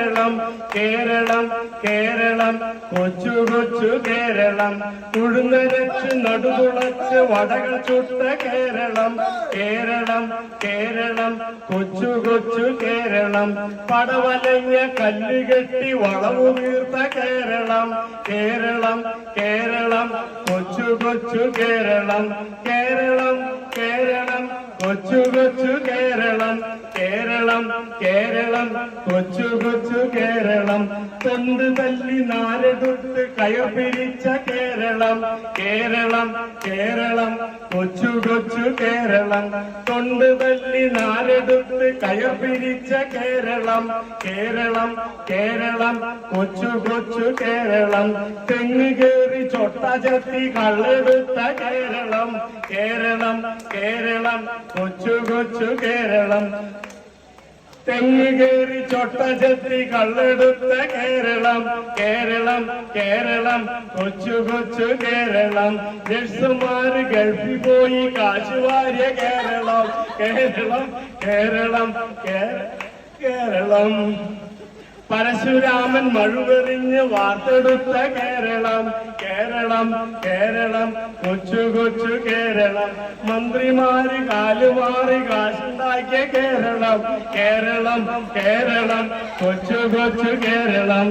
കേരളം കേരളം കേരളം കൊച്ചു കൊച്ചു കേരളം ഉഴുന്നരച്ച് നടുതുളച്ച് വടകൾ ചുട്ട കേരളം കേരളം കേരളം കൊച്ചു കൊച്ചു കേരളം പടവലഞ്ഞ കല്ലുകെട്ടി വളവു തീർത്ത കേരളം കേരളം കേരളം കൊച്ചു കൊച്ചു കേരളം കേരളം കേരളം കൊച്ചു കൊച്ചു കേരളം കേരളം കേരളം കൊച്ചു കൊച്ചു കേരളം തൊണ്ട് തല്ലി നാലെടുത്ത് കയർ പിരിച്ച കേരളം കേരളം കേരളം കൊച്ചു കൊച്ചു കേരളം തൊണ്ട് തല്ലി നാലെടുത്ത് കയർ പിരിച്ച കേരളം കേരളം കേരളം കൊച്ചു കൊച്ചു കേരളം തെങ്ങ് കേറി ചൊട്ട ചത്തി കള്ളെടുത്ത കേരളം കേരളം കേരളം കൊച്ചു കൊച്ചു കേരളം തെങ്ങ് കേറി ചൊട്ട ചെത്തി കള്ളെടുത്ത കേരളം കേരളം കേരളം കൊച്ചു കൊച്ചു കേരളം നഴ്സുമാര് ഗൾഫിൽ പോയി കാശുവാരിയ കേരളം കേരളം കേരളം കേരളം പരശുരാമൻ മഴുവെറിഞ്ഞ് വാർത്തെടുത്ത കേരളം കേരളം കേരളം കൊച്ചു കൊച്ചു കേരളം മന്ത്രിമാര് കാലുമാറി കാശുണ്ടാക്കിയ കേരളം കേരളം കേരളം കൊച്ചു കൊച്ചു കേരളം.